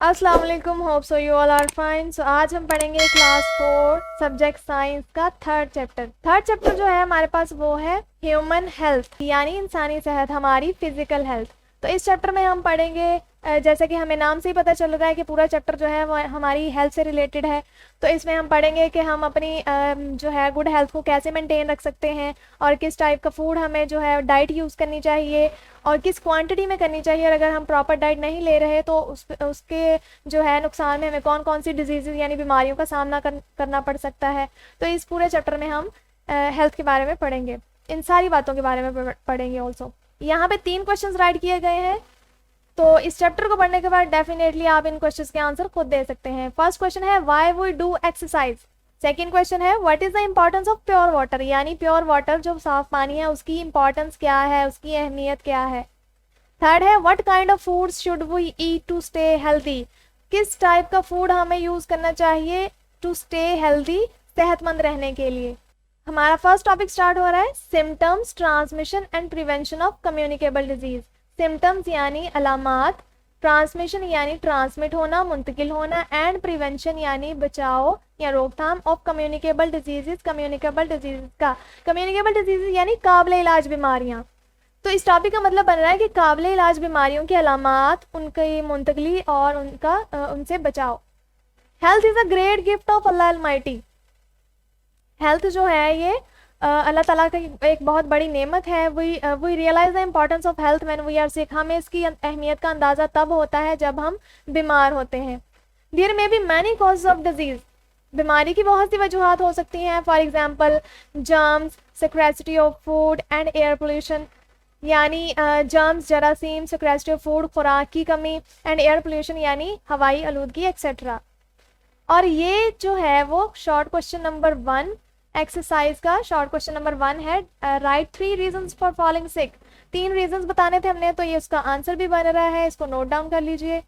अस्सलाम वालेकुम, hope so you all are fine. So आज हम पढ़ेंगे क्लास 4 सब्जेक्ट साइंस का थर्ड चैप्टर जो है हमारे पास वो है ह्यूमन हेल्थ यानी इंसानी सेहत, हमारी फिजिकल हेल्थ। तो इस चैप्टर में हम पढ़ेंगे जैसे कि हमें नाम से ही पता चल रहा है कि पूरा चैप्टर जो है वो हमारी हेल्थ से रिलेटेड है। तो इसमें हम पढ़ेंगे कि हम अपनी जो है गुड हेल्थ को कैसे मेंटेन रख सकते हैं और किस टाइप का फूड हमें जो है डाइट यूज़ करनी चाहिए और किस क्वांटिटी में करनी चाहिए। और अगर हम प्रॉपर डाइट नहीं ले रहे तो उसके जो है नुकसान में हमें कौन कौन सी डिजीज़ यानी बीमारियों का सामना करना पड़ सकता है। तो इस पूरे चैप्टर में हम हेल्थ के बारे में पढ़ेंगे, इन सारी बातों के बारे में पढ़ेंगे। ऑल्सो यहाँ पे 3 क्वेश्चंस राइट किए गए हैं, तो इस चैप्टर को पढ़ने के बाद डेफिनेटली आप इन क्वेश्चंस के आंसर खुद दे सकते हैं। फर्स्ट क्वेश्चन है why we do exercise. Second question है what is the importance of pure water, यानी प्योर वाटर जो साफ पानी है उसकी इंपॉर्टेंस क्या है, उसकी अहमियत क्या है। थर्ड है what kind of foods should we eat to stay healthy, किस टाइप का फूड हमें यूज करना चाहिए टू स्टे हेल्दी, सेहतमंद रहने के लिए। हमारा फर्स्ट टॉपिक स्टार्ट हो रहा है symptoms, transmission and prevention of communicable disease. Symptoms यानी अलामात, ट्रांसमिशन यानी ट्रांसमिट होना, मुंतकिल होना, एंड प्रिवेंशन यानी बचाव या रोकथाम of communicable diseases. Communicable diseases यानी काबिल इलाज बीमारियां। तो इस टॉपिक का मतलब बन रहा है कि काबिल इलाज बीमारियों की अलामात, उनकी मुंतकली और उनसे बचाव। Health is a great gift of Allah Almighty. Health जो है ये अल्लाह ताला की एक बहुत बड़ी नेमत है। We realize the importance of health when we are sick. हमें इसकी अहमियत का अंदाज़ा तब होता है जब हम बीमार होते हैं। There may be many causes of disease, बीमारी की बहुत सी वजूहत हो सकती हैं। For example germs, scarcity of food and air pollution, यानी जर्म्स, जरासीम, सिक्रेसिटी ऑफ फूड, खुराक की कमी, एंड एयर पोल्यूशन यानी हवाई आलूदगी एक्सेट्रा। और ये जो है वो शॉर्ट क्वेश्चन नंबर 1 एक्सरसाइज का शॉर्ट क्वेश्चन नंबर 1 है right 3 reasons for falling sick. 3 reasons बताने थे हमने, तो ये उसका आंसर भी बन रहा है, इसको नोट डाउन कर लीजिए।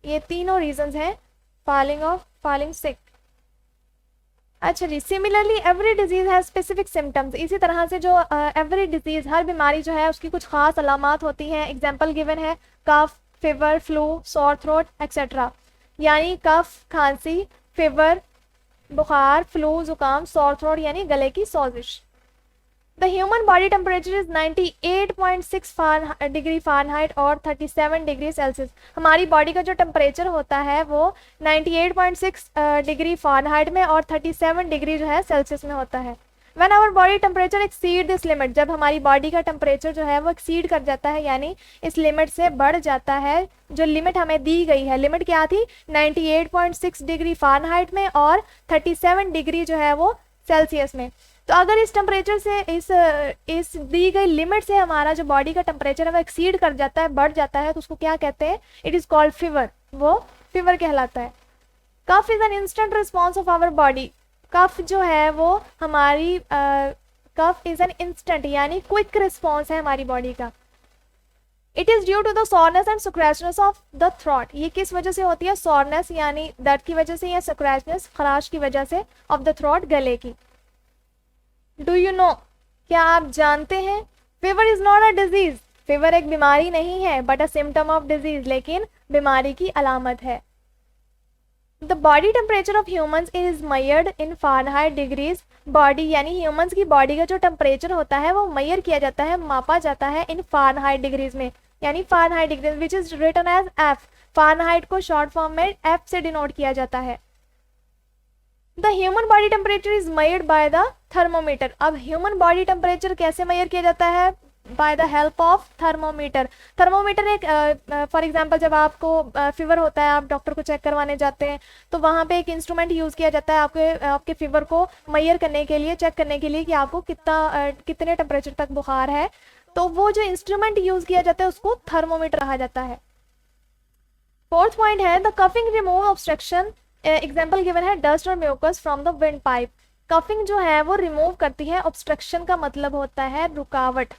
ये तीनों रीजंस हैं फॉलिंग सिक। अच्छा जी, similarly every disease has specific symptoms. इसी तरह से जो एवरी डिजीज, हर बीमारी जो है उसकी कुछ खास अलामात होती हैं। एग्जाम्पल गिवन है cough, fever, flu, sore throat etcetera, यानी कफ, खांसी, फीवर, बुखार, फ्लू, जुकाम, सॉर थ्रोट यानी गले की सोजिश। The human body temperature is 98.6 degree Fahrenheit और 37 डिग्री सेल्सियस। हमारी बॉडी का जो टेम्परेचर होता है वो 98.6 डिग्री फ़ारेनहाइट में और 37 डिग्री जो है सेल्सियस में होता है। When our body temperature exceed this limit, जब हमारी बॉडी का टेम्परेचर जो है वो एक्सीड कर जाता है यानी इस लिमिट से बढ़ जाता है, जो लिमिट हमें दी गई है, लिमिट क्या थी 98.6 डिग्री फ़ारेनहाइट में और 37 डिग्री जो है वो सेल्सियस में। तो अगर इस टेम्परेचर से इस दी गई लिमिट से हमारा जो बॉडी का टेम्परेचर है वो एक्सीड कर जाता है, बढ़ जाता है, तो उसको क्या कहते हैं, इट इज़ कॉल्ड फीवर, वो फीवर कहलाता है। Cough is an instant response of our body. Cough जो है वो हमारी कफ इज एन इंस्टेंट यानी क्विक रिस्पॉन्स है हमारी बॉडी का। It is due to the soreness and scratchiness of the throat. ये किस वजह से होती है, सॉरनेस यानी दर्द की वजह से, या स्क्रैचनेस खराश की वजह से, ऑफ द थ्रोट गले की। डू यू नो, क्या आप जानते हैं, fever is not a disease. Fever एक बीमारी नहीं है, but a symptom of disease, लेकिन बीमारी की अलामत है। The body temperature of humans is measured in Fahrenheit degrees. Body यानी ह्यूमन्स की बॉडी का जो टेम्परेचर होता है वो मेजर किया जाता है, मापा जाता है इन फ़ारेनहाइट डिग्रीज में, यानी Fahrenheit degrees which is written as F. Fahrenheit को शॉर्ट फॉर्म में एफ से डिनोट किया जाता है। The human body temperature is measured by the thermometer. अब ह्यूमन बॉडी टेम्परेचर कैसे मेजर किया जाता है, by the help of thermometer. Thermometer एक फॉर एग्जांपल जब आपको फीवर होता है, आप डॉक्टर को चेक करवाने जाते हैं, तो वहाँ पे एक इंस्ट्रूमेंट यूज़ किया जाता है आपके फीवर को मेजर करने के लिए, चेक करने के लिए कि आपको कितने टेम्परेचर तक बुखार है। तो वो जो इंस्ट्रूमेंट यूज़ किया जाता है उसको थर्मोमीटर कहा जाता है। फोर्थ पॉइंट है the coughing remove obstruction. Example given है डस्ट और mucus from the wind pipe. Coughing जो है वो रिमूव करती है, ऑब्स्ट्रक्शन का मतलब होता है रुकावट।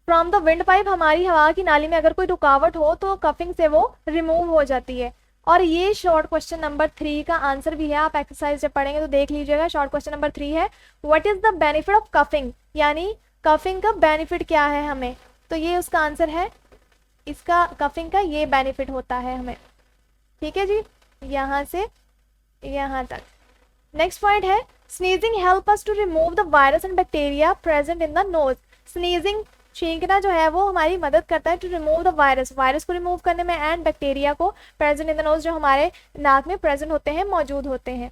फ्रॉम द विंड पाइप, हमारी हवा की नाली में अगर कोई रुकावट हो तो कफिंग से वो रिमूव हो जाती है। और ये शॉर्ट क्वेश्चन नंबर 3 का आंसर भी है, आप एक्सरसाइज जब पढ़ेंगे तो देख लीजिएगा। शॉर्ट क्वेश्चन नंबर 3 है what is the benefit of coughing, यानी कफिंग का बेनिफिट क्या है हमें, तो ये उसका आंसर है, इसका कफिंग का ये बेनिफिट होता है हमें। ठीक है जी, यहाँ से यहाँ तक। नेक्स्ट पॉइंट है sneezing help us to remove the virus and bacteria present in the nose. Sneezing, छींकना जो है वो हमारी मदद करता है to remove the virus, virus को रिमूव करने में, एंड बैक्टीरिया को प्रेजेंट इन द नोज, जो हमारे नाक में प्रेजेंट होते हैं, मौजूद होते हैं।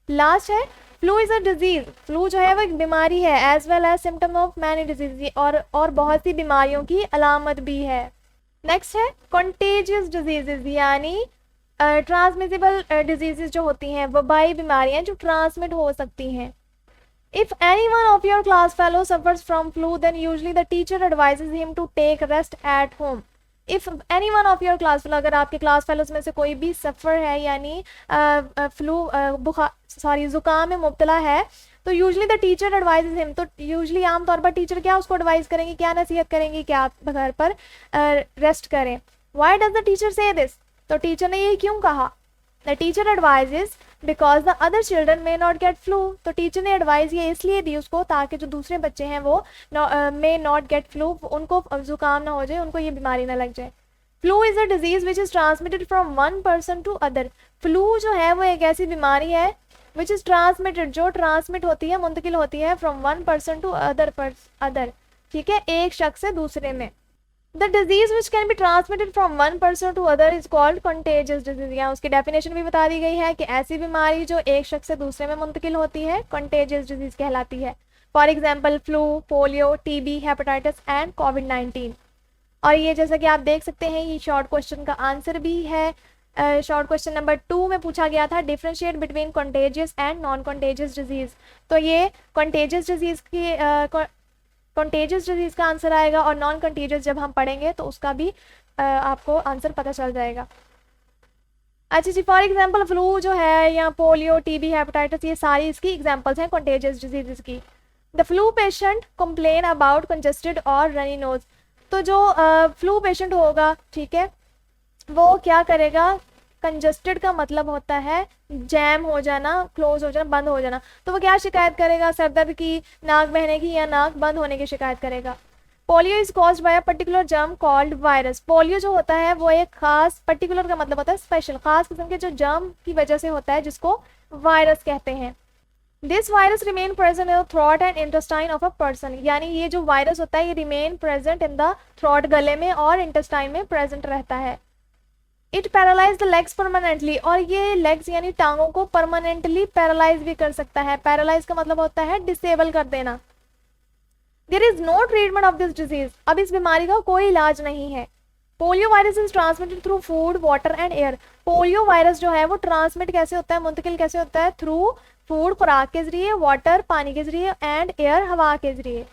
लास्ट है flu is a disease. Flu जो है वो एक बीमारी है, as well as symptom of many disease, और बहुत सी बीमारियों की अलामत भी है। नेक्स्ट है कॉन्टेजियस डिजीजेज, यानी ट्रांसमिसिबल डिजीजेज जो होती हैं, वबाई बीमारियां जो ट्रांसमिट हो सकती हैं। If any one of your class fellow suffers from flu, then usually the teacher advises him to take rest at home. If any one of your class fellow, अगर आपके क्लास फेलोज में से कोई भी सफ़र है, यानी फ्लू बुखार ज़ुकाम में मुब्तला है, तो usually the teacher advises him, तो यूजली आमतौर पर टीचर क्या उसको एडवाइस करेंगे, क्या नसीहत करेंगे कि आप घर पर रेस्ट करें। वाई डज द टीचर से दिस, तो टीचर ने ये क्यों कहा? The teacher advises because the other children may not gate flu, तो टीचर ने एडवाइस ये इसलिए दी उसको ताकि जो दूसरे बच्चे हैं वो मे नॉट गेट फ्लू, उनको जुकाम ना हो जाए, उनको ये बीमारी ना लग जाए। Flu is a disease which is transmitted from one person to other. Flu जो है वो एक ऐसी बीमारी है विच इज ट्रांसमिटेड, जो ट्रांसमिट होती है, मुंतकिल होती है, from one person to other, ठीक है, एक शख्स से दूसरे में। The disease which can be transmitted from one person to other is called contagious disease। यहाँ उसकी डेफिनेशन भी बता दी गई है कि ऐसी बीमारी जो एक शख्स से दूसरे में मुंतकिल होती है contagious disease कहलाती है। For example flu, polio, TB, hepatitis and कोविड-19। और ये जैसा कि आप देख सकते हैं ये शॉर्ट क्वेश्चन का आंसर भी है। शॉर्ट क्वेश्चन नंबर 2 में पूछा गया था differentiate between contagious and non contagious disease, तो ये contagious डिजीज की कंटेजियस डिजीज का आंसर आएगा, और नॉन कंटेजियस जब हम पढ़ेंगे तो उसका भी आपको आंसर पता चल जाएगा। अच्छा जी, फॉर एग्जांपल फ्लू जो है या पोलियो, टीबी, हेपेटाइटिस, ये सारी इसकी एग्जांपल्स हैं कंटेजियस डिजीजेस की। The flu patient complain about congested और रनी नोज, तो जो फ्लू पेशेंट होगा, ठीक है, वो क्या करेगा, कंजस्टेड का मतलब होता है जैम हो जाना, क्लोज हो जाना, बंद हो जाना, तो वो क्या शिकायत करेगा, सरदर्द की, नाक बहने की या नाक बंद होने की शिकायत करेगा। Polio is caused by a particular germ called virus. Polio जो होता है वो एक खास, पर्टिकुलर का मतलब होता है स्पेशल, खास किस्म के जो जर्म की वजह से होता है, जिसको वायरस कहते हैं। This virus remain present in the throat and intestine of a person, यानी ये जो वायरस होता है ये remain present in the throat, गले में और इंटेस्टाइन में प्रेजेंट रहता है। It paralyse the legs permanently, और ये लेग्स यानी टांगों को परमानेंटली पैरालाइज भी कर सकता है। पैरालाइज का मतलब होता है डिसेबल कर देना। There is no treatment of this disease, अब इस बीमारी का कोई इलाज नहीं है। Polio virus is transmitted through food, water and air. Polio virus जो है वो ट्रांसमिट कैसे होता है, मुंतकिल कैसे होता है, थ्रू फूड, खुराक के जरिए, वाटर पानी के जरिए, एंड एयर हवा के जरिए।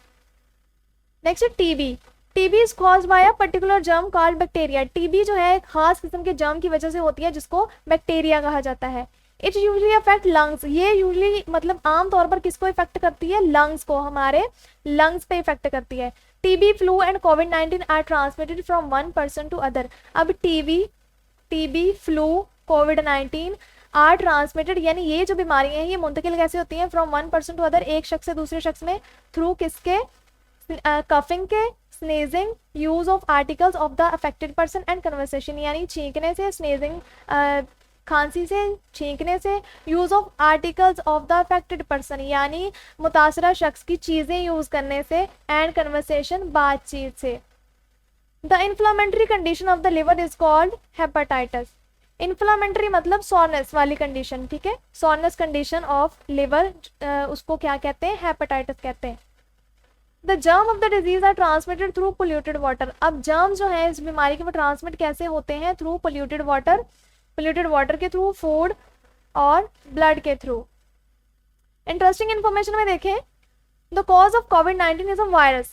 नेक्स्ट है TB. TB is caused by a particular germ called bacteria. TB जो है एक खास किस्म के जर्म की वजह से होती है, जिसको बैक्टीरिया कहा जाता है। इट यूजली अफेक्ट लंग्स, ये यूजली मतलब आम तौर पर किसको इफेक्ट करती है, लंग्स को, हमारे लंग्स पे इफेक्ट करती है। टीबी, फ्लू एंड कोविड-19 are transmitted from one person to other. अब टीबी, फ्लू, कोविड-19 आर ट्रांसमिटेड, यानी ये जो बीमारियां हैं ये मुंतकिल कैसे होती हैं, from one person to other, एक शख्स से दूसरे शख्स में, थ्रू किसके, कफिंग के, स्नेजिंग, use of articles of the affected person and conversation, यानी छींकने से, स्नेजिंग खांसी से, छींकने से, use of articles of the affected person, यानी मुतासरा शख्स की चीजें यूज करने से, एंड कन्वर्सेशन, बातचीत से। The inflammatory condition of the liver is called hepatitis. Inflammatory मतलब सॉरनेस वाली कंडीशन, ठीक है, सॉरनेस कंडीशन ऑफ लिवर, उसको क्या कहते हैं, हेपेटाइटिस कहते हैं। The germ of the disease are transmitted through polluted water. अब जर्म जो है इस बीमारी के वो ट्रांसमिट कैसे होते हैं, थ्रू पोल्यूटेड वाटर के थ्रू, फूड और ब्लड के थ्रू। इंटरेस्टिंग इन्फॉर्मेशन में देखें, द कॉज ऑफ कोविड-19 इज अ वायरस।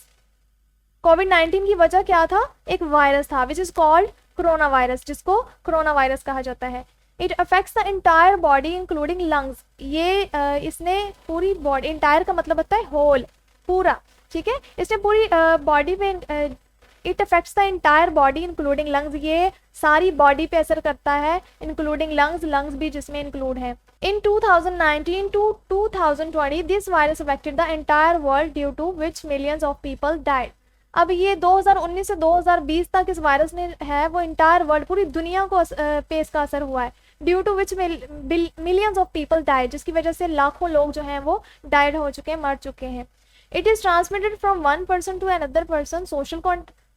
कोविड-19 की वजह क्या था, एक वायरस था, which is called corona virus, जिसको कोरोना वायरस कहा जाता है। It affects the entire body including lungs. ये इसने पूरी बॉडी, इंटायर का मतलब होता है होल, पूरा, ठीक है, इसने पूरी बॉडी पे, it affects the entire body including lungs, ये सारी बॉडी पे असर करता है, इंक्लूडिंग लंग्स भी जिसमें इंक्लूड है। In 2019 to 2020 this virus affected the entire world due to which millions of people died. अब ये 2019 से 2020 तक इस वायरस ने है वो इंटायर वर्ल्ड, पूरी दुनिया को पे इसका असर हुआ है, due to which millions of people died, जिसकी वजह से लाखों लोग जो हैं वो डाइड हो चुके हैं, मर चुके हैं। It is transmitted from one person to another person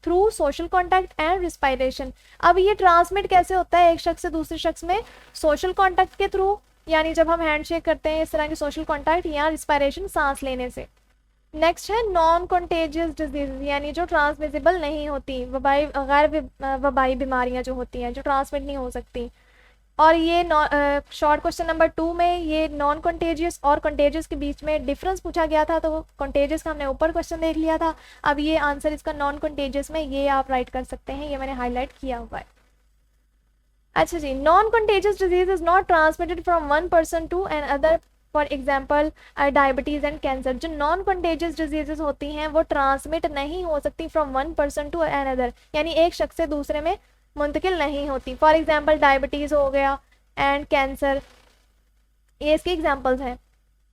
through social contact and respiration. अब ये ट्रांसमिट कैसे होता है एक शख्स से दूसरे शख्स में? सोशल कॉन्टैक्ट के थ्रू, यानी जब हम हैंडशेक करते हैं इस तरह की सोशल कॉन्टैक्ट, या रिस्पायरेशन सांस लेने से। नेक्स्ट है नॉन कॉन्टेजियस डिजीज, यानी जो ट्रांसमिसिबल नहीं होती, गैर वबाई बीमारियां जो होती हैं जो ट्रांसमिट नहीं हो सकती। और ये शॉर्ट क्वेश्चन नंबर 2 में ये नॉन कॉन्टेजियस और कॉन्टेजियस के बीच में डिफरेंस पूछा गया था, तो कॉन्टेजियस का हमने ऊपर क्वेश्चन देख लिया था। अब ये आंसर इसका नॉन कॉन्टेजियस में ये आप राइट कर सकते हैं, ये मैंने हाईलाइट किया हुआ है। अच्छा जी, non contagious disease is not transmitted from one person to an other, for example diabetes and cancer. जो नॉन कंटेजियस डिजीजेज होती हैं वो ट्रांसमिट नहीं हो सकती from one person to an other, यानी एक शख्स से दूसरे में मुंतकिल नहीं होती। फॉर एग्जाम्पल डायबिटीज़ हो गया एंड कैंसर, ये इसके एग्जाम्पल्स हैं।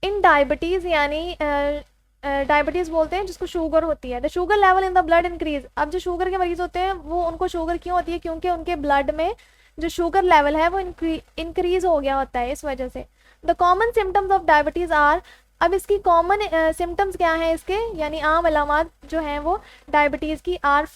इन डायबिटीज़ यानी डायबिटीज़ बोलते हैं जिसको शुगर होती है, the sugar level in the blood increase. अब जो शुगर के मरीज होते हैं वो, उनको शुगर क्यों होती है? क्योंकि उनके ब्लड में जो शुगर लेवल है वो इंक्रीज हो गया होता है, इस वजह से। The common symptoms of diabetes are, अब इसकी कॉमन सिम्टम्स क्या हैं इसके, यानी आम अलामात जो हैं वो डायबिटीज़ की, आर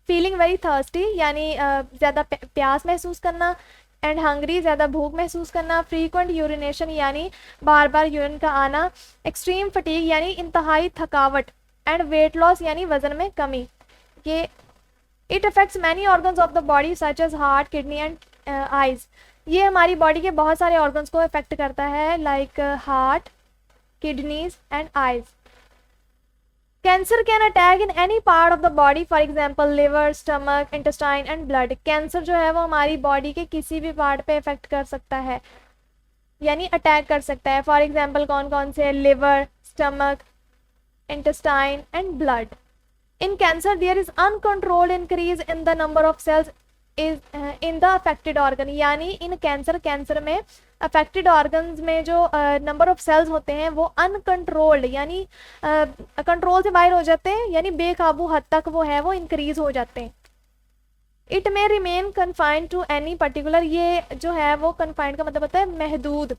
फीलिंग वेरी थर्स्टी, यानी ज़्यादा प्यास महसूस करना, एंड हंग्री, ज़्यादा भूख महसूस करना, फ्रीक्वेंट यूरिनेशन, यानी बार बार यूरिन का आना, एक्सट्रीम फटीग, यानी इंतहाई थकावट, एंड वेट लॉस, यानी वज़न में कमी। ये it affects many organs of the body such as heart, kidney and eyes. ये हमारी बॉडी के बहुत सारे ऑर्गन्स को इफेक्ट करता है, like heart, kidneys and eyes. Cancer can attack in any part of the body, for example liver, stomach, intestine and blood. Cancer जो है वो हमारी बॉडी के किसी भी पार्ट पे इफेक्ट कर सकता है, यानी अटैक कर सकता है। फॉर एग्जाम्पल कौन कौन से? Liver, stomach, intestine and blood. In cancer there is uncontrolled increase in the number of cells is in the affected organ, यानी इन कैंसर में अफेक्टेड ऑर्गन्स में जो नंबर ऑफ सेल्स होते हैं वो अनकंट्रोल्ड, यानी कंट्रोल से बाहर हो जाते हैं, यानी बेकाबू हद तक वो है वो इंक्रीज हो जाते हैं। It may remain confined to any particular, ये जो है वो कन्फाइंड का मतलब होता है महदूद,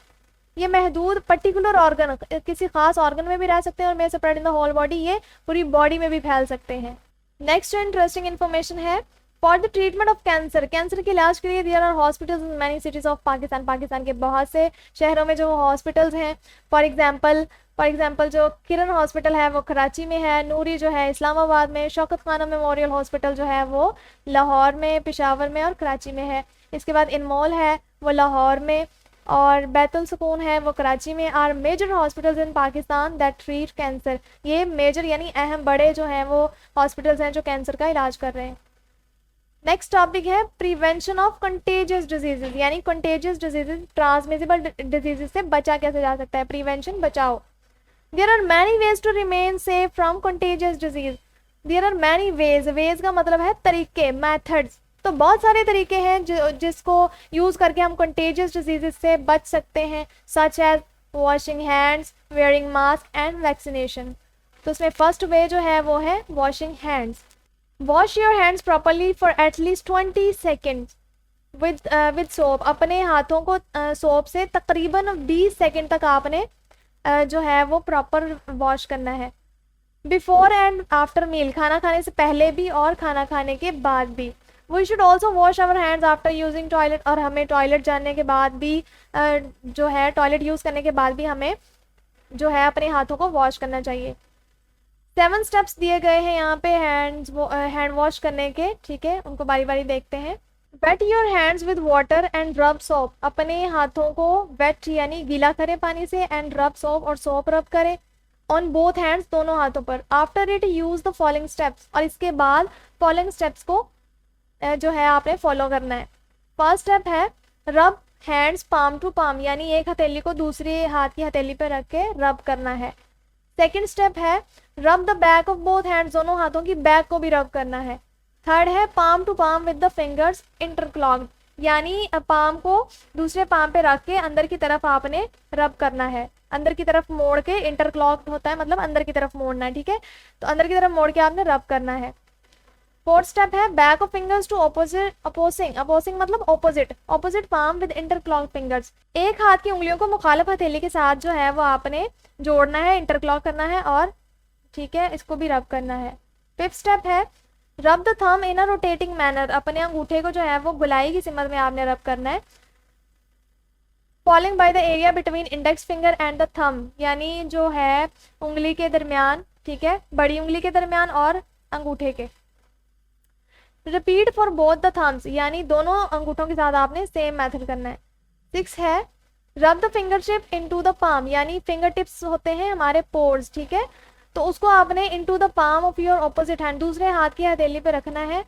ये महदूद पर्टिकुलर ऑर्गन, किसी खास ऑर्गन में भी रह सकते हैं और may spread in the whole body, ये पूरी बॉडी में भी फैल सकते हैं। नेक्स्ट इंटरेस्टिंग इन्फॉर्मेशन है for the treatment of cancer, cancer के इलाज के लिए there are hospitals in many cities of Pakistan, Pakistan के बहुत से शहरों में जो हॉस्पिटल्स हैं। फॉर एग्जाम्पल जो किरण हॉस्पिटल है वो कराची में है, नूरी जो है इस्लामाबाद में, शौकत खानम मेमोरियल हॉस्पिटल जो है वो लाहौर में, पेशावर में और कराची में है। इसके बाद इनमोल है वो लाहौर में, और बैतुल सुकून है वो कराची में। Are major hospitals in Pakistan that treat cancer, ये मेजर यानी अहम बड़े जो हैं वो हॉस्पिटल्स हैं जो कैंसर का इलाज कर रहे हैं। नेक्स्ट टॉपिक है प्रिवेंशन ऑफ कंटेजियस डिजीजेज, यानी कंटेजियस डिजीजेज, ट्रांसमिसिबल डिजीजेज से बचा कैसे जा सकता है, प्रिवेंशन, बचाओ। There are many ways to remain safe from contagious disease, there are many ways का मतलब है तरीके, मैथड्स, तो बहुत सारे तरीके हैं जिसको यूज़ करके हम कंटेजियस डिजीजेस से बच सकते हैं, such as washing hands, wearing mask and vaccination. तो उसमें फर्स्ट वे जो है वो है washing hands. Wash your hands properly for at least 20 seconds with soap, अपने हाथों को सोप से तकरीबन 20 सेकेंड तक आपने जो है वो प्रॉपर वॉश करना है। बिफोर एंड आफ्टर मील, खाना खाने से पहले भी और खाना खाने के बाद भी। We should also wash our hands after using toilet, और हमें टॉयलेट जाने के बाद भी जो है टॉयलेट यूज़ करने के बाद भी हमें जो है अपने हाथों को वॉश करना चाहिए। 7 स्टेप्स दिए गए हैं यहाँ पे हैंड वॉश करने के, ठीक है, उनको बारी बारी देखते हैं। Wet your hands with water and rub soap, अपने हाथों को वेट यानी गीला करें पानी से, एंड रब सोप और सोप रब करें ऑन बोथ हैंड्स, दोनों हाथों पर। After it use the following steps, और इसके बाद फॉलोइंग स्टेप्स को जो है आपने फॉलो करना है। फर्स्ट स्टेप है रब हैंड्स पाम टू पाम, यानी एक हथेली को दूसरे हाथ की हथेली पर रख के रब करना है। सेकेंड स्टेप है rub the back of both hands, दोनों हाथों की बैक को भी रब करना है। थर्ड है palm to palm with the fingers interlocked, यानी पाम को दूसरे पाम पे रख के अंदर की तरफ आपने रब करना है। अंदर की तरफ मोड़ के, इंटरक्लॉक होता है मतलब अंदर की तरफ मोड़ना है, ठीक है। तो अंदर की तरफ मोड़ के आपने रब करना है। फोर्थ स्टेप है back of fingers to opposing मतलब ऑपोजिट पाम विद इंटरक्लॉक फिंगर्स। एक हाथ की उंगलियों को मुखालिफ हथेली के साथ जो है वो आपने जोड़ना है, इंटरक्लॉक करना है और ठीक है इसको भी रब करना है। फिफ्थ स्टेप है rub the thumb in a rotating manner, अपने अंगूठे को जो है वो गुलाई की सिमत में आपने रब करना है। Falling by the area between index finger and the thumb, यानी जो है उंगली के दरमियान, ठीक है, बड़ी उंगली के दरमियान और अंगूठे के। Repeat for both the thumbs, यानी दोनों अंगूठों के साथ आपने सेम मेथड करना है। 6 है rub the fingertip into the palm, यानी फिंगर टिप्स होते हैं हमारे पोर्स, ठीक है, तो उसको आपने into the palm of your opposite hand, दूसरे हाथ की हथेली पे रखना है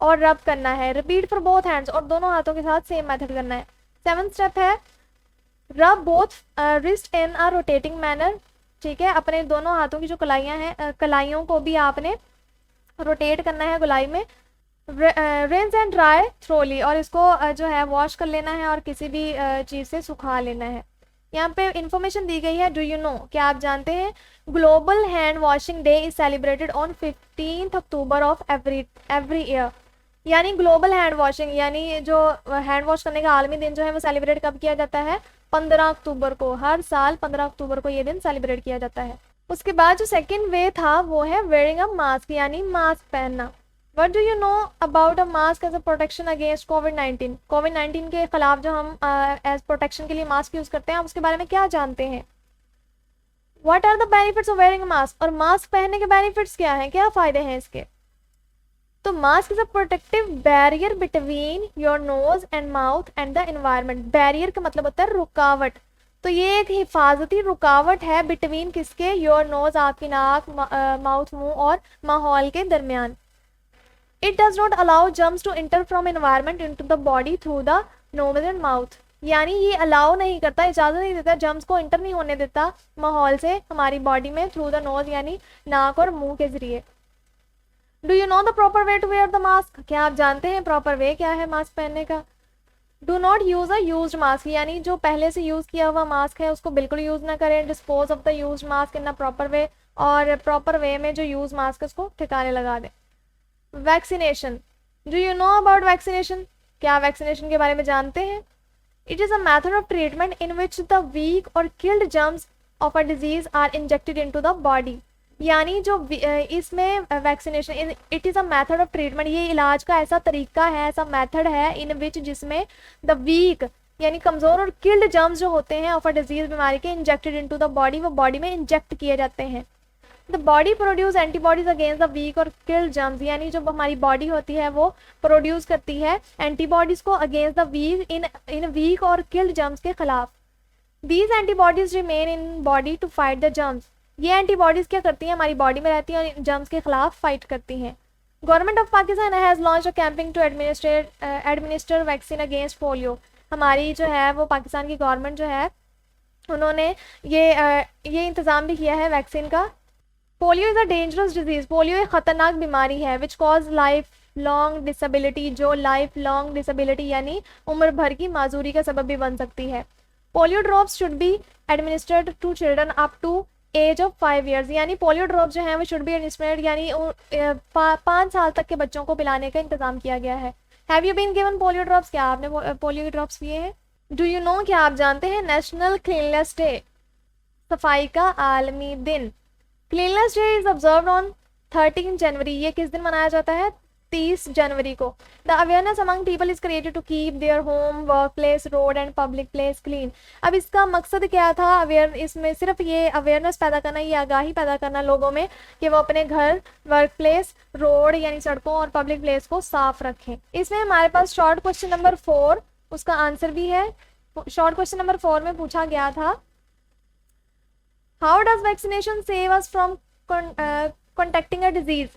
और रब करना है। रिपीट फॉर बोथ हैंड्स, और दोनों हाथों के साथ सेम मेथड करना है। 7th स्टेप है रब बोथ रिस्ट इन अ रोटेटिंग मैनर, ठीक है, अपने दोनों हाथों की जो कलाइयाँ हैं, कलाइयों को भी आपने रोटेट करना है गुलाई में। रिंस एंड ड्राई थ्रोली, और इसको जो है वॉश कर लेना है और किसी भी चीज़ से सुखा लेना है। यहाँ पे इंफॉर्मेशन दी गई है, डू यू नो, क्या आप जानते हैं global hand washing day is celebrated on 15 October of every year, यानी ग्लोबल हैंड वॉशिंग यानी जो हैंड वॉश करने का आलमी दिन जो है वो सेलिब्रेट कब किया जाता है, 15 अक्टूबर को, हर साल 15 अक्टूबर को ये दिन सेलिब्रेट किया जाता है। उसके बाद जो सेकेंड वे था वो है वेयरिंग अ मास्क, यानी मास्क पहनना। What do you know about a mask as a protection against कोविड-19, कोविड-19 के खिलाफ जो हम एज प्रोटेक्शन के लिए मास्क यूज करते हैं, आप उसके बारे में क्या जानते हैं। What are the benefits of wearing a mask, और मास्क पहनने के बेनिफिट्स क्या हैं, क्या फायदे हैं इसके। तो mask is a protective barrier between your nose and mouth and the environment. Barrier का मतलब होता है रुकावट, तो ये एक हिफाजती रुकावट है बिटवीन किसके, योर नोज आपकी नाक, माउथ मुंह और माहौल के दरमियान। It does not allow germs to enter from environment into the body through the nose and mouth, यानी ये अलाउ नहीं करता, इजाजत नहीं देता, जर्म्स को इंटर नहीं होने देता माहौल से हमारी बॉडी में थ्रू द नोज यानी नाक और मुंह के जरिए। Do you know the proper way to wear the mask, क्या आप जानते हैं प्रॉपर वे क्या है मास्क पहनने का। Do not use a used mask, यानी जो पहले से यूज किया हुआ मास्क है उसको बिल्कुल यूज ना करें। Dispose of the used mask in a proper way, और प्रॉपर वे में जो यूज मास्क है उसको ठिकाने लगा दें। Vaccination, do you know about vaccination, क्या वैक्सीनेशन के बारे में जानते हैं। It is a method of treatment in which the weak और killed germs of a disease are injected into the body, यानी जो इसमें vaccination, it is a method of treatment, ये इलाज का ऐसा तरीका है, ऐसा मेथड है इन विच जिसमें द वीक यानी कमज़ोर और किल्ड जर्म्स जो होते हैं ऑफ अ डिजीज बीमारी के इंजेक्टेड इनटू द बॉडी, वो बॉडी में इंजेक्ट किए जाते हैं। The body produce antibodies against the weak और किल्ड जर्म्स, यानी जो हमारी बॉडी होती है वो प्रोड्यूस करती है एंटीबॉडीज को against the weak in weak और किल्ड जर्म्स के खिलाफ। These antibodies remain in body to fight the germs, ये एंटीबॉडीज क्या करती हैं, हमारी बॉडी में रहती हैं और जर्म्स के खिलाफ फाइट करती हैं। Government of Pakistan has launch a campaign to administer vaccine against polio, हमारी जो है वो पाकिस्तान की गवर्नमेंट जो है उन्होंने ये इंतज़ाम भी किया है वैक्सीन का। Polio is a dangerous disease, polio एक ख़तरनाक बीमारी है which cause life long disability, जो लाइफ लॉन्ग डिसेबिलिटी यानी उम्र भर की माजूरी का सबब भी बन सकती है। Polio drops should be administered to children up to age of 5 years, यानी पोलियो ड्रॉप जो है वो शुड बी एडमिनिस्ट्रेड यानी 5 साल तक के बच्चों को पिलाने का इंतजाम किया गया है। Have you been given polio drops, क्या आपने पोलियो ड्रॉप्स पिए हैं। डू यू नो, क्या आप जानते हैं नेशनल क्लीननेस डे, सफाई का आलमी दिन। Cleanness day is observed on 13 January, ये किस दिन मनाया जाता है, 30 जनवरी को। The awareness among people is created to keep their home, work place, road and public place clean. अब इसका मकसद क्या था, इसमें सिर्फ ये अवेयरनेस पैदा करना, ये आगाही पैदा करना लोगों में कि वो अपने घर, वर्क प्लेस, रोड यानी सड़कों और पब्लिक प्लेस को साफ रखें। इसमें हमारे पास शॉर्ट क्वेश्चन नंबर 4, उसका आंसर भी है। शॉर्ट क्वेश्चन नंबर 4 में पूछा गया था how does vaccination save us from contacting a disease,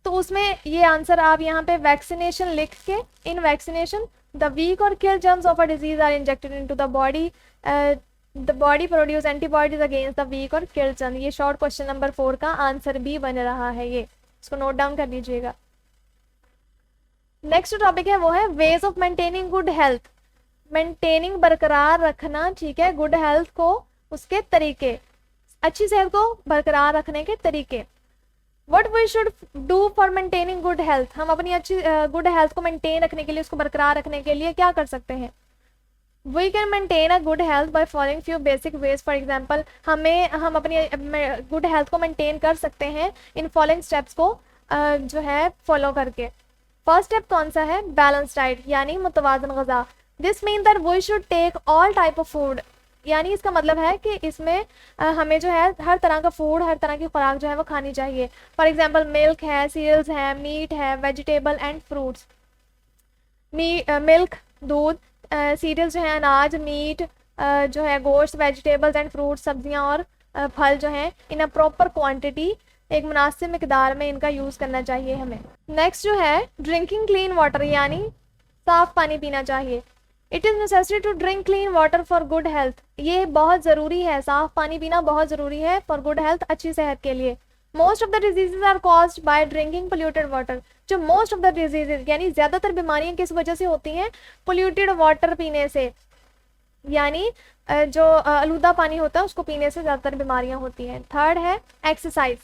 तो उसमें ये आंसर आप यहाँ पे वैक्सीनेशन लिख के, in vaccination the weak or kill germs of a disease are injected into the body produce antibodies against the weak or kill germ, ये short question number 4 का आंसर भी बन रहा है, ये इसको नोट डाउन कर लीजिएगा। नेक्स्ट टॉपिक है वो है ways of maintaining good health. Maintaining बरकरार रखना, ठीक है, गुड हेल्थ को, उसके तरीके, अच्छी सेहत को बरकरार रखने के तरीके। What we should do for maintaining good health, हम अपनी अच्छी गुड हेल्थ को मेंटेन रखने के लिए, उसको बरकरार रखने के लिए क्या कर सकते हैं? We can maintain a good health by following few basic ways. For example, हम अपनी गुड हेल्थ को मेंटेन कर सकते हैं इन फॉलोइंग स्टेप्स को जो है फॉलो करके। फर्स्ट स्टेप कौन सा है? बैलेंस डाइट यानी मुतवाज़न ग़िज़ा। This mean that we should take all type of food, यानी इसका मतलब है कि इसमें हमें जो है हर तरह का फूड, हर तरह की खुराक जो है वो खानी चाहिए। फॉर एग्जांपल मिल्क है, सीरियल्स है, मीट है, वेजिटेबल एंड फ्रूट्स। मिल्क दूध, सीरियल्स जो है अनाज, मीट जो है गोश्त, वेजिटेबल्स एंड फ्रूट्स सब्जियां और फल जो हैं इन अ प्रॉपर क्वांटिटी, एक मुनासिब मिकदार में इनका यूज़ करना चाहिए हमें। नेक्स्ट जो है ड्रिंकिंग क्लीन वाटर, यानी साफ़ पानी पीना चाहिए। It is necessary to drink clean water for good health, ये बहुत ज़रूरी है, साफ़ पानी पीना बहुत ज़रूरी है फॉर गुड हेल्थ, अच्छी सेहत के लिए। Most of the diseases are caused by drinking polluted water, जो मोस्ट ऑफ द डिजीजेज यानी ज़्यादातर बीमारियां किस वजह से होती हैं? पोल्यूटेड वाटर पीने से, यानी जो आलूदा पानी होता है उसको पीने से ज़्यादातर बीमारियां होती हैं। थर्ड है exercise,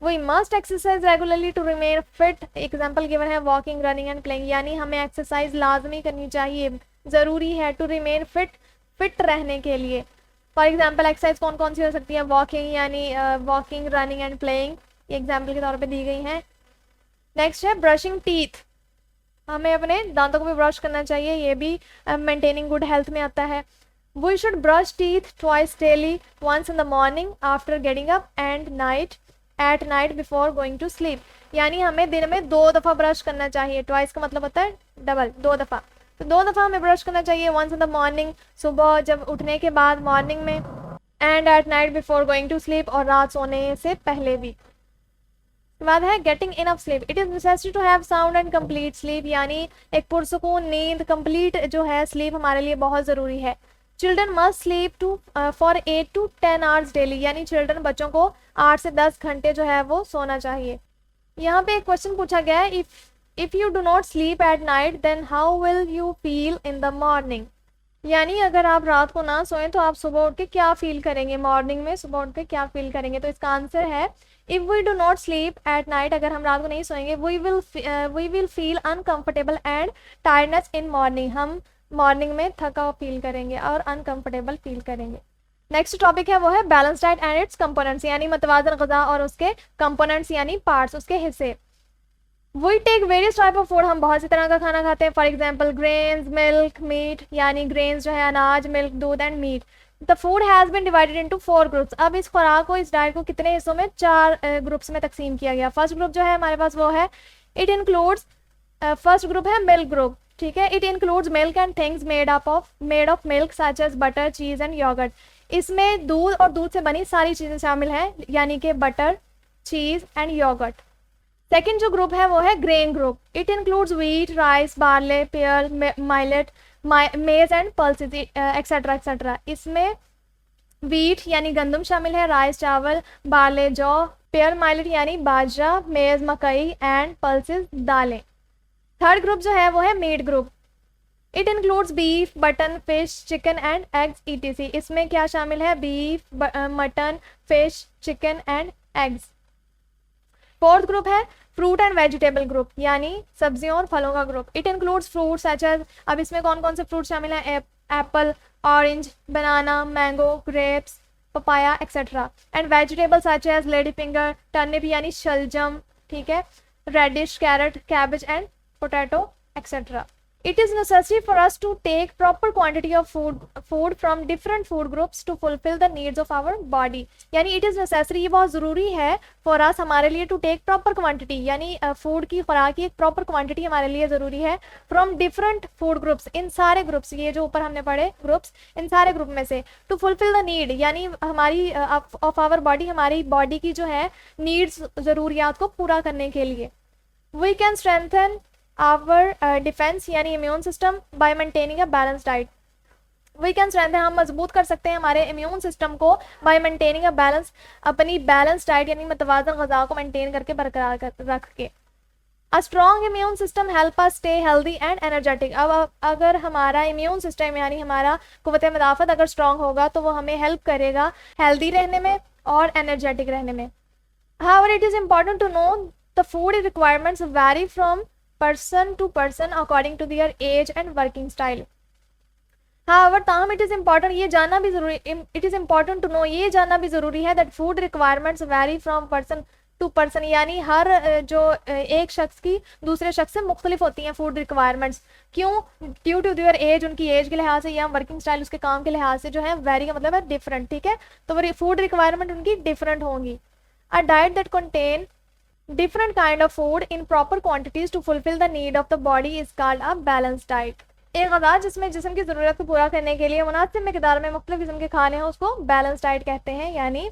we must exercise regularly to remain fit. Example given है वॉकिंग, रनिंग एंड प्लेइंग, यानी हमें एक्सरसाइज लाजमी करनी चाहिए, ज़रूरी है टू रिमेन फिट रहने के लिए। फॉर एग्जाम्पल एक्सरसाइज कौन कौन सी हो सकती है? वॉकिंग, यानी वॉकिंग, रनिंग एंड प्लेइंग, ये एग्जाम्पल के तौर पे दी गई हैं। नेक्स्ट है ब्रशिंग टीथ, हमें अपने दांतों को भी ब्रश करना चाहिए, ये भी मेंटेनिंग गुड हेल्थ में आता है। We should brush teeth twice daily, once in the morning after getting up and at night before going to sleep, यानी हमें दिन में 2 दफ़ा ब्रश करना चाहिए। ट्वाइस का मतलब होता है डबल, 2 दफ़ा, तो 2 दफ़ा हमें ब्रश करना चाहिए। वंस इन द मॉर्निंग, सुबह जब उठने के बाद मॉर्निंग में, and at night before going to sleep, और रात सोने से पहले भी। बाद है getting enough sleep, it is necessary to have sound and complete sleep, यानी एक पुरसुकून नींद, कंप्लीट जो है स्लीप हमारे लिए बहुत ज़रूरी है। Children must sleep for 8 to 10 hours daily, यानी चिल्ड्रन बच्चों को 8 से 10 घंटे जो है वो सोना चाहिए। यहाँ पे एक क्वेश्चन पूछा गया है, if you do not sleep at night then how will you feel in the morning, यानी अगर आप रात को ना सोएं तो आप सुबह उठ के क्या फील करेंगे? मॉर्निंग में सुबह उठ के क्या फील करेंगे? तो इसका आंसर है if we do not sleep at night, अगर हम रात को नहीं सोएंगे, we will feel uncomfortable and tiredness in morning, हम मॉर्निंग में थका फील करेंगे और अनकम्फर्टेबल फील करेंगे। नेक्स्ट टॉपिक है वो है balance diet and its components, यानी मतवाज़न ग़िज़ा और उसके कंपोनेंट्स यानी पार्ट्स, उसके हिस्से। We take various type of food, हम बहुत सी तरह का खाना खाते हैं। For example grains, milk, meat, यानी ग्रेन्स जो है अनाज, मिल्क, दूध and meat. The food has been divided into 4 groups, अब इस खुराक को, इस डाइट को कितने हिस्सों में? 4 ग्रुप्स में तकसीम किया गया। फर्स्ट ग्रुप जो है हमारे पास वो है, इट इंक्लूड्स, फर्स्ट ग्रुप है मिल्क ग्रुप, ठीक है। It includes milk and things made of milk such as butter, cheese and yogurt, इसमें दूध और दूध से बनी सारी चीज़ें शामिल हैं, यानी कि butter, cheese and yogurt. Second जो ग्रुप है वो है grain group, it includes wheat, rice, barley, pear, millet, maize and pulses etcetera etcetera, इसमें व्हीट यानी गंदम शामिल है, राइस चावल, बार्ले जौ, पेयर माइलेट यानी बाजरा, मेज मकई एंड पल्सेस दालें। थर्ड ग्रुप जो है वो है meat group, it includes beef, mutton, fish, chicken and eggs etc, इसमें क्या शामिल है? Beef, mutton, fish, chicken and eggs. Fourth group है फ्रूट एंड वेजिटेबल ग्रुप, यानी सब्जियों और फलों का ग्रुप, it includes fruits such as, अब इसमें कौन कौन से फ्रूट शामिल हैं? Apple, orange, banana, mango, grapes, papaya etcetera, and vegetable such as lady finger, turnip यानी शलजम, ठीक है, radish, carrot, cabbage and potato etcetera. It is necessary for us to take proper quantity of food from different food groups to fulfill the needs of our body, यानी it is necessary, ये बहुत ज़रूरी है for us, हमारे लिए to take proper quantity, यानी food की खुराक की एक प्रॉपर क्वांटिटी हमारे लिए ज़रूरी है from different food groups, इन सारे ग्रुप्स, ये जो ऊपर हमने पढ़े ग्रुप्स, इन सारे ग्रुप में से, to fulfill the need, यानी हमारी of our body, हमारी बॉडी की जो है नीड्स, ज़रूरियात को पूरा करने के लिए। We can strengthen our defence यानी immune system by maintaining a balance diet, we can strengthen, हम मजबूत कर सकते हैं हमारे इम्यून सिस्टम को बाय मेंटेनिंग अ बैलेंस, अपनी बैलेंस डाइट यानी मतवाज़न ग़िज़ा को मेंटेन करके बरकरार रख के। A strong immune system help us stay healthy and energetic. अब अगर हमारा इम्यून सिस्टम यानी हमारा कुव्वत मदाफ़त अगर स्ट्रॉन्ग होगा तो वो हमें हेल्प करेगा हेल्दी रहने में और एनर्जेटिक रहने में। However, it is important to know the food requirements vary from person to person according to their age and working style. However, ताहम it is important ये जानना भी जरूरी it is important to know ये जानना भी ज़रूरी है that food requirements vary from person to person, यानी हर जो एक शख्स की दूसरे शख्स से मुख्तलिफ होती हैं फूड रिक्वायरमेंट्स। क्यों? ड्यू टू देयर एज, उनकी एज के लिहाज से या वर्किंग स्टाइल उसके काम के लिहाज से जो है वेरी का मतलब है डिफरेंट, ठीक है। तो वो फूड रिक्वायरमेंट उनकी डिफरेंट होंगी। A diet that contain different kind of food in proper quantities to fulfill the need of the body is called a balanced diet। एक ग़ज़ा जिसमें जिस्म की ज़रूरत को पूरा करने के लिए मुनासिब मिक़दार में मुख्तलिफ किस्म के खाने हैं उसको बैलेंस डाइट कहते हैं, यानी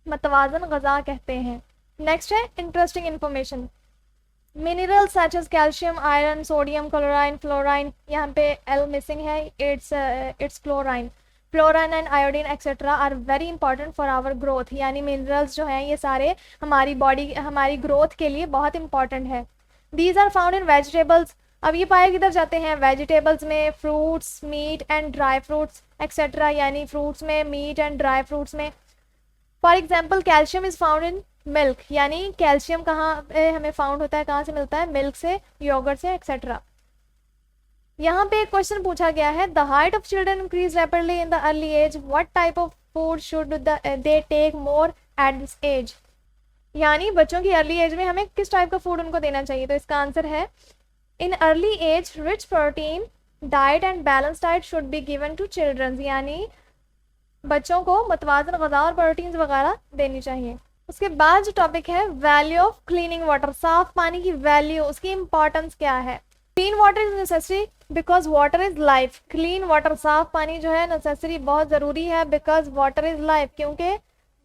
मतवाज़न ग़ज़ा कहते हैं। नेक्स्ट है interesting information. Minerals such as calcium, iron, sodium, chlorine, fluorine, यहाँ पे एल मिसिंग है, it's chlorine. Fluorine and iodine etcetera are very important for our growth, यानी मिनरल्स जो हैं ये सारे हमारी बॉडी हमारी ग्रोथ के लिए बहुत इंपॉर्टेंट है। These are found in vegetables. अब ये पाए किधर जाते हैं? वेजिटेबल्स में, fruits, meat and dry fruits etcetera, यानी फ्रूट्स में, मीट एंड ड्राई फ्रूट्स में। For example calcium is found in milk, यानी कैल्शियम कहाँ हमें फाउंड होता है, कहाँ से मिलता है? मिल्क से, योगर्ट से एक्सेट्रा। यहाँ पे एक क्वेश्चन पूछा गया है, the height of children increase rapidly in the early age, what type of food should they take more at this age, यानी बच्चों की अर्ली एज में हमें किस टाइप का फूड उनको देना चाहिए? तो इसका आंसर है in early age rich protein diet and balance diet should be given to children, यानी बच्चों को मतवाज़न ग़ज़ा और प्रोटीन्स वगैरह देनी चाहिए। उसके बाद जो टॉपिक है वैल्यू ऑफ क्लीनिंग वाटर, साफ पानी की वैल्यू, उसकी इंपॉर्टेंस क्या है? Clean water is necessary because water is life. Clean water, साफ पानी जो है नेसेसरी बहुत ज़रूरी है, बिकॉज वाटर इज लाइफ, क्योंकि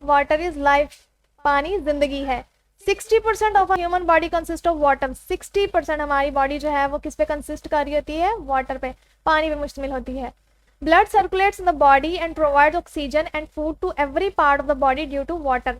वाटर इज लाइफ, पानी जिंदगी है। 60% of human body consist of water. 60% हमारी बॉडी जो है वो किस पे कंसिस्ट कर रही होती है? वाटर पे, पानी पे मुश्तमिल होती है। Blood circulates in the body and provides oxygen and food to every part of the body due to water,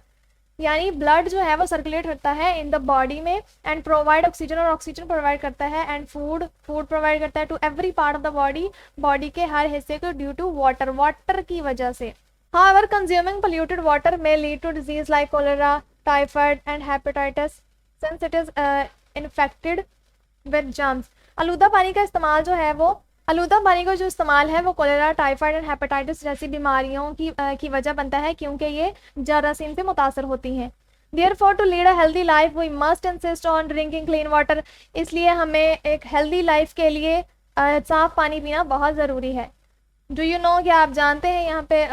यानी ब्लड जो है वो सर्कुलेट होता है इन द बॉडी में एंड प्रोवाइड ऑक्सीजन, और ऑक्सीजन प्रोवाइड करता है एंड फूड प्रोवाइड करता है to every part of the body, body के हर हिस्से को ड्यू टू वाटर, वाटर की वजह से। However consuming polluted water may lead to disease like cholera, typhoid and hepatitis since it is infected with germs. आलूदा पानी का इस्तेमाल जो है वो आलूदा पानी का जो इस्तेमाल है वो कोलेरा, टाइफाइड एंड हेपेटाइटिस जैसी बीमारियों की वजह बनता है, क्योंकि ये जरासीम से मुतासर होती हैं। Therefore, to lead a healthy life, we must insist on drinking clean water। इसलिए हमें एक हेल्दी लाइफ के लिए साफ पानी पीना बहुत ज़रूरी है। डू यू नो, क्या आप जानते हैं यहाँ पे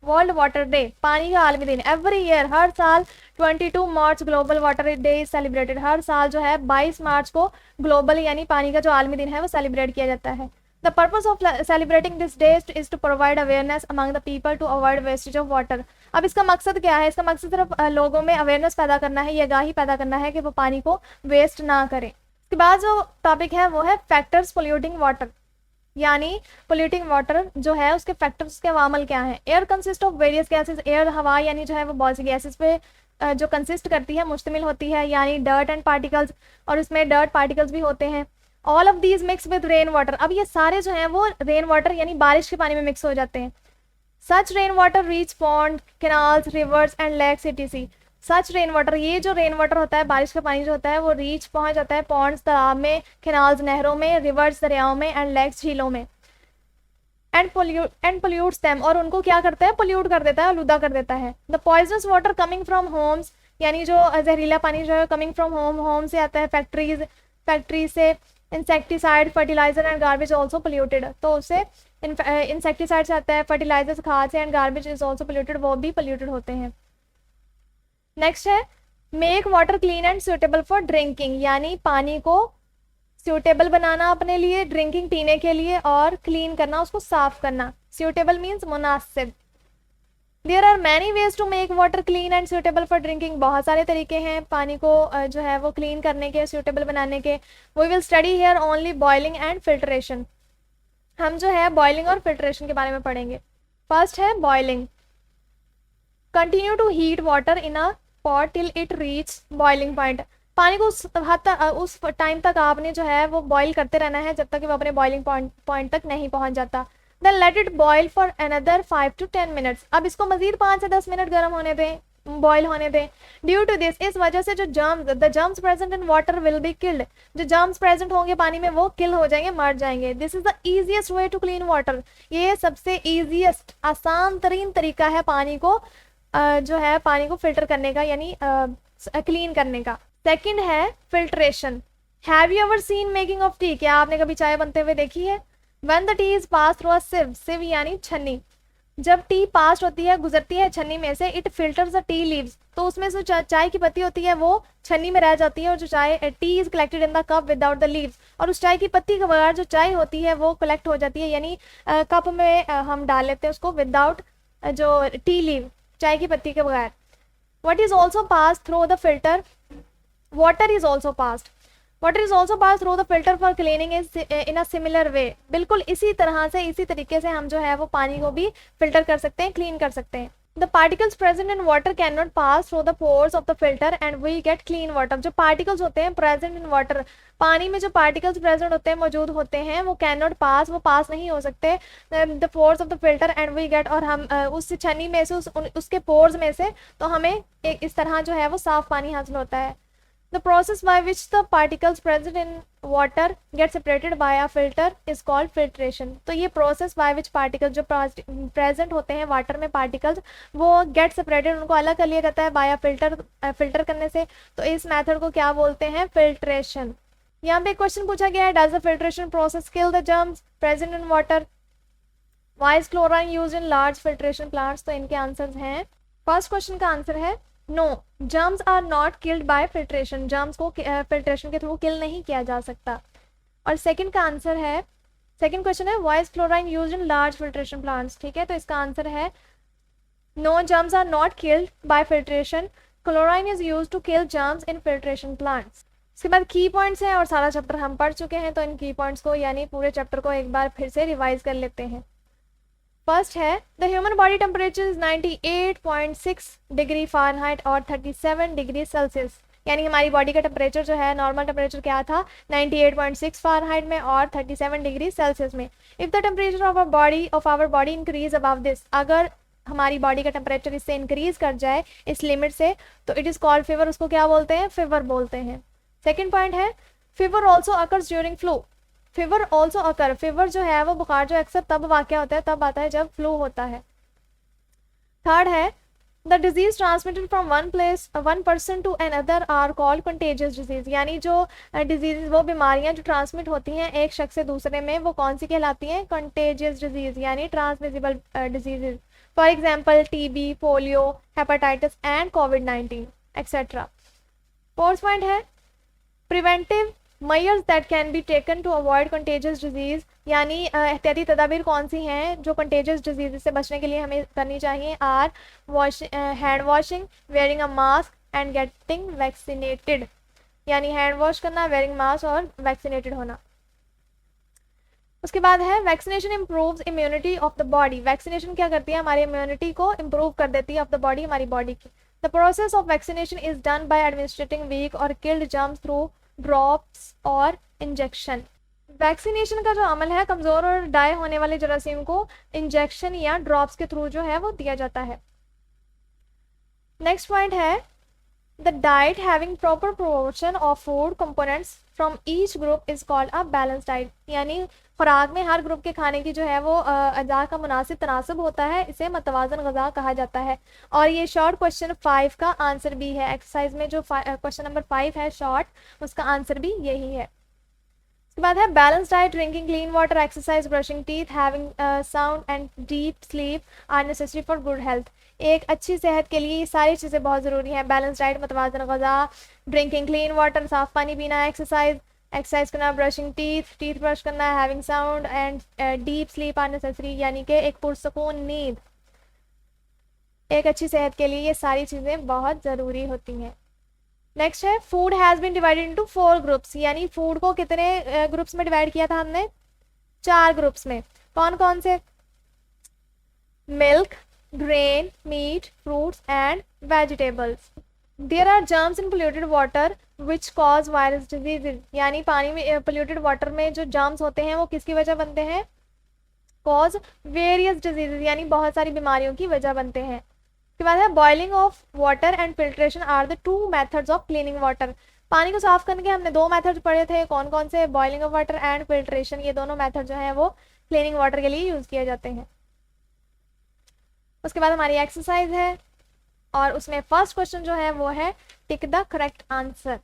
वर्ल्ड वाटर डे, पानी का आलमी दिन, एवरी ईयर, हर साल 22 March global water day is celebrated. हर साल जो है 22 मार्च को ग्लोबल यानी पानी का जो आलमी दिन है वो सेलिब्रेट किया जाता है। The purpose of celebrating this day is to provide awareness among the people to avoid wastage of water. अब इसका मकसद क्या है? इसका मकसद सिर्फ लोगों में अवेयरनेस पैदा करना है, ये आगाही पैदा करना है कि वो पानी को वेस्ट ना करें। इसके बाद जो टॉपिक है वो है फैक्टर्स पोल्यूटिंग वाटर, यानी पोल्यूटिंग वाटर जो है उसके फैक्टर्स के अवामल क्या हैं? Air consist of various gases, air हवा यानी जो है वो बहुत सी गैसेस पे जो कंसिस्ट करती है, मुश्तमिल होती है, यानी डर्ट एंड पार्टिकल्स, और इसमें डर्ट पार्टिकल्स भी होते हैं। All of these mix with rain water. अब ये सारे जो हैं वो रेन वाटर यानी बारिश के पानी में मिक्स हो जाते हैं। Such rain water reach pond, canals, rivers and lakes etc। Such rain water, ये जो रेन वाटर होता है, बारिश का पानी जो होता है वो रीच पहुंच जाता है पॉन्ड्स तालाब में, कैनाल्स नहरों में, रिवर्स दरियाओं में एंड लेक्स झीलों में, एंड पोल्यूट्स देम, और उनको क्या करता है? पोल्यूट कर देता है, आलूदा कर देता है। The poisonous water coming from homes, यानी जो जहरीला पानी जो है कमिंग फ्रॉम होम से आता है, फैक्ट्रीज से, insecticide, fertilizer and garbage also polluted, तो उससे इंसेक्टिसाइड से आता है, फर्टिलाइजर, खाद से, and garbage is also polluted, वो भी पोल्यूटेड होते हैं। नेक्स्ट है make water clean and suitable for drinking, यानी पानी को सूटेबल बनाना अपने लिए, ड्रिंकिंग पीने के लिए, और क्लीन करना, उसको साफ करना। सूटेबल मीन्स मुनासिब। There are many ways to make water clean and suitable for drinking, बहुत सारे तरीके हैं पानी को जो है वो क्लीन करने के, सूटेबल बनाने के। We will study here only boiling and filtration. हम जो है बॉइलिंग और फिल्ट्रेशन के बारे में पढ़ेंगे। फर्स्ट है boiling. Continue to heat water in a pot till it reach boiling point, पानी को उस हद तक उस टाइम तक आपने जो है वो बॉईल करते रहना है जब तक कि वो अपने बॉइलिंग पॉइंट तक नहीं पहुंच जाता। Then let it boil for another 5 to 10 minutes. अब इसको मजीद 5 से 10 मिनट गर्म होने दें, बॉयल होने दें। ड्यू टू दिस, इस वजह से जो the germs present in water will be killed, जो जर्म्स प्रेजेंट होंगे पानी में वो किल हो जाएंगे, मर जाएंगे। This is the easiest way to clean water, ये सबसे इजीएस्ट आसान तरीन तरीका है पानी को जो है पानी को फिल्टर करने का, यानी क्लीन करने का। सेकंड है filtration. Have you ever seen making of tea, क्या आपने कभी चाय बनते हुए देखी है? When the tea is pass through a sieve, sieve यानी छन्नी, जब टी पास होती है, गुजरती है छन्नी में से, it filters the tea leaves, तो उसमें से चाय की पत्ती होती है वो छन्नी में रह जाती है, और जो चाय T is collected in the cup without the leaves, और उस चाय की पत्ती के बगैर जो चाय होती है वो कलेक्ट हो जाती है, यानी कप में हम डाल लेते हैं उसको विदाउट जो टी लीव, चाय की पत्ती के बगैर। What is also pass through the filter, water is also passed, water is also pass through the filter for cleaning is in a similar way. बिल्कुल इसी तरह से, इसी तरीके से हम जो है वो पानी को भी फिल्टर कर सकते हैं, क्लीन कर सकते हैं। The particles present in water can not pass through the pores of the filter and we get clean water. जो पार्टिकल्स होते हैं प्रेजेंट इन वाटर, पानी में जो पार्टिकल्स प्रेजेंट होते हैं, मौजूद होते हैं, वो कैन नॉट पास, वो पास नहीं हो सकते the pores of the filter and we get, और हम उस छन्नी में से उसके पोर्स में से तो हमें एक इस तरह जो है वो साफ पानी हासिल होता है। The process by which the particles present in water get separated by a filter is called filtration। तो ये process by which particles जो present होते हैं वाटर में particles वो get separated, उनको अलग कर लिया जाता है by a filter करने से, तो इस method को क्या बोलते हैं? filtration। यहाँ पे क्वेश्चन पूछा गया है, does the filtration process kill the germs present in water? Why is chlorine used in large filtration plants? तो इनके आंसर्स हैं, फर्स्ट क्वेश्चन का आंसर है no, germs are not killed by filtration, germs को filtration के through kill नहीं किया जा सकता। और सेकंड का आंसर है, सेकंड क्वेश्चन है why is chlorine used in large filtration plants, ठीक है, तो इसका आंसर है no, germs are not killed by filtration, chlorine is used to kill germs in filtration plants. इसके बाद की पॉइंट्स हैं और सारा चैप्टर हम पढ़ चुके हैं, तो इन की पॉइंट्स को यानी पूरे चैप्टर को एक बार फिर से रिवाइज कर लेते हैं। फर्स्ट है the human body temperature is 98.6 degree Fahrenheit और 37 डिग्री सेल्सियस, यानी हमारी बॉडी का टेम्परेचर जो है, नॉर्मल टेम्परेचर क्या था 98.6 फ़ारेनहाइट में और 37 डिग्री सेल्सियस में। If the temperature of our body increase above this, अगर हमारी बॉडी का टेम्परेचर इससे इंक्रीज कर जाए, इस लिमिट से, तो इट इज़ कॉल्ड फीवर, उसको क्या बोलते हैं? फीवर बोलते हैं। सेकेंड पॉइंट है fever also occurs during flu, fever also अकर, फीवर जो है वो बुखार जो अक्सर तब वाक़या होता है, तब आता है जब फ्लू होता है। थर्ड है the disease transmitted from one person to another are called contagious disease, यानी जो डिजीज, वो बीमारियां जो ट्रांसमिट होती हैं एक शख्स से दूसरे में, वो कौन सी कहलाती हैं? कंटेजियस डिजीज, यानी transmissible diseases. For example TB, polio, hepatitis and कोविड-19 एक्सेट्रा। फोर्थ पॉइंट है preventive measures that can be taken to avoid contagious disease, यानी एहतियाती तदाबीर कौन सी हैं जो कंटेजियस डिजीज से बचने के लिए हमें करनी चाहिए? Are hand washing, wearing a mask and getting vaccinated, यानी हैंड वॉश करना, वेयरिंग मास्क और वैक्सीनेटेड होना। उसके बाद है vaccination improves immunity of the body, vaccination क्या करती है? हमारी इम्यूनिटी को इम्प्रूव कर देती है ऑफ द बॉडी, हमारी बॉडी की। The process of vaccination is done by administrating weak और किल्ड जर्म्स थ्रू ड्रॉप्स और इंजेक्शन। वैक्सीनेशन का जो अमल है, कमज़ोर और डाई होने वाले जरासीम को इंजेक्शन या ड्रॉप्स के थ्रू जो है वो दिया जाता है। नेक्स्ट पॉइंट है the diet having proper proportion of food components from each group is called a balance diet, यानी खुराक में हर ग्रुप के खाने की जो है वो अज़ा का मुनासिब तनासब होता है, इसे मतवाजन ग़ज़ा कहा जाता है। और ये शॉर्ट क्वेश्चन 5 का आंसर भी है, एक्सरसाइज में जो क्वेश्चन नंबर 5 है शॉर्ट, उसका आंसर भी यही है। उसके बाद है balance diet, drinking clean water, exercise, brushing teeth, having sound and deep sleep are necessary for good health. एक अच्छी सेहत के लिए ये सारी चीज़ें बहुत ज़रूरी हैं। बैलेंस डाइट, मतवाजन ग़ज़ा, ड्रिंकिंग क्लीन वाटर, साफ़ पानी पीना, एक्सरसाइज करना, ब्रशिंग टीथ ब्रश करना, having sound and deep sleep are necessary, यानी कि एक पुरसकून नींद एक अच्छी सेहत के लिए ये सारी चीज़ें बहुत ज़रूरी होती हैं। नेक्स्ट है food has been divided into 4 groups, यानी फूड को कितने ग्रुप्स में डिवाइड किया था हमने? 4 ग्रुप्स में। कौन कौन से? Milk, grain, meat, fruits and vegetables. There are germs in polluted water which cause virus disease, यानी पानी में पोल्यूटेड वाटर में जो जर्म्स होते हैं वो किसकी वजह बनते हैं, कॉज वेरियस डिजीजेज, यानी बहुत सारी बीमारियों की वजह बनते हैं। उसके बाद है boiling of water and filtration are the two methods of cleaning water. पानी को साफ करने के हमने दो मेथड पढ़े थे, कौन कौन से, boiling of water and filtration. ये दोनों मेथड जो है वो क्लीनिंग वाटर के लिए यूज किए जाते हैं। उसके बाद हमारी एक्सरसाइज है और उसमें फर्स्ट क्वेश्चन जो है वो है टिक द करेक्ट आंसर।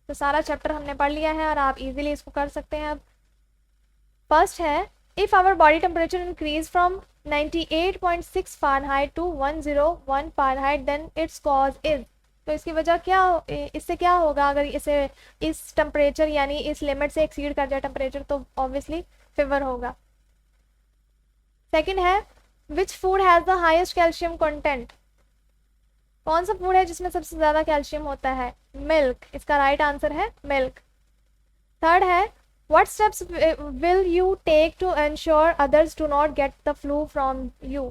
तो सारा चैप्टर हमने पढ़ लिया है और आप इजीली इसको कर सकते हैं। अब फर्स्ट है, if our body temperature increase from 98.6 Fahrenheit to 101 Fahrenheit then it's cause is. तो इसकी वजह क्या, इससे क्या होगा अगर इसे इस टेम्परेचर यानी इस लिमिट से एक्सीड कर जाए टेम्परेचर, तो ऑब्वियसली फीवर होगा। सेकंड है, which food has the highest calcium content. कौन सा फूड है जिसमें सबसे ज़्यादा कैल्शियम होता है, मिल्क। इसका राइट आंसर है मिल्क। थर्ड है, what steps will you take to ensure others do not get the flu from you।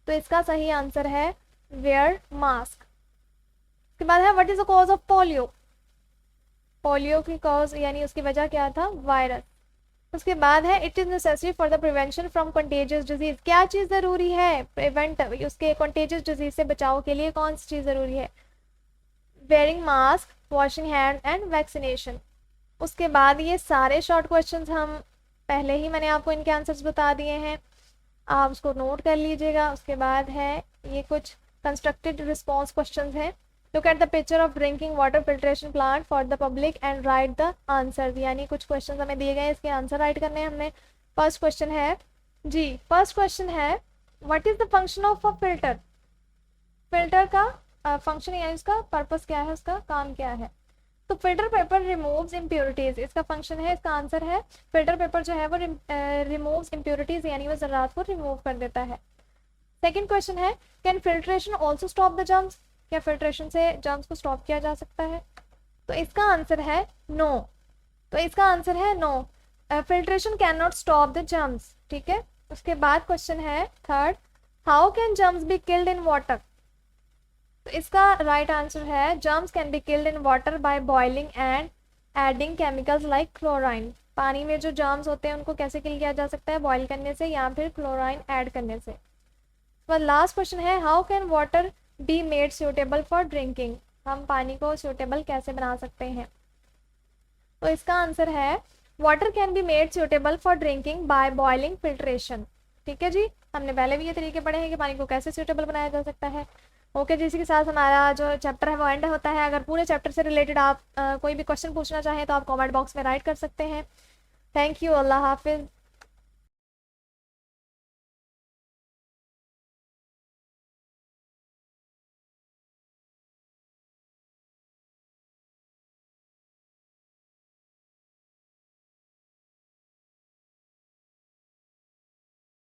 तो इसका सही आंसर है wear mask। उसके बाद है what is the cause of polio। Polio की कॉज यानी उसकी वजह क्या था, वायरस। उसके बाद है it is necessary for the prevention from contagious disease. क्या चीज़ ज़रूरी है प्रिवेंट, उसके कंटेजियस डिजीज से बचाव के लिए कौन सी चीज़ ज़रूरी है, wearing mask, washing hand and vaccination. उसके बाद ये सारे शॉर्ट क्वेश्चंस हम पहले ही मैंने आपको इनके आंसर्स बता दिए हैं, आप उसको नोट कर लीजिएगा। उसके बाद है ये कुछ कंस्ट्रक्टेड रिस्पॉन्स क्वेश्चंस हैं। Look at the picture of drinking water filtration plant for the public and right the answer, यानी कुछ क्वेश्चन हमें दिए गए हैं, इसके आंसर राइट करने हैं हमने। फर्स्ट क्वेश्चन है जी, फर्स्ट क्वेश्चन है what is the function of a filter. Filter का फंक्शन यानी उसका पर्पस क्या है, उसका काम क्या है। तो फिल्टर पेपर रिमूव्स इम्प्योरिटीज, इसका फंक्शन है, इसका आंसर है फिल्टर पेपर जो है वो रिमूव्स इम्प्योरिटीज यानी वो ज़रात को रिमूव कर देता है। सेकंड क्वेश्चन है, can filtration also stop the germs, क्या फिल्ट्रेशन से जर्म्स को स्टॉप किया जा सकता है। तो इसका आंसर है नो। तो इसका आंसर है no, filtration can not stop the germs. ठीक है। उसके बाद क्वेश्चन है third, how can germs be killed in water. तो इसका राइट आंसर है germs can be killed in water by boiling and adding chemicals like chlorine. पानी में जो जर्म्स होते हैं उनको कैसे किल किया जा सकता है, बॉयल करने से या फिर क्लोराइन ऐड करने से। तो लास्ट क्वेश्चन है, how can water be made suitable for drinking, हम पानी को सूटेबल कैसे बना सकते हैं। तो इसका आंसर है water can be made suitable for drinking by boiling filtration. ठीक है जी, हमने पहले भी ये तरीके पढ़े हैं कि पानी को कैसे सूटेबल बनाया जा सकता है। ओके जी, इसी के साथ हमारा जो चैप्टर है वो एंड होता है। अगर पूरे चैप्टर से रिलेटेड आप कोई भी क्वेश्चन पूछना चाहें तो आप कमेंट बॉक्स में राइट कर सकते हैं। थैंक यू, अल्लाह हाफिज़।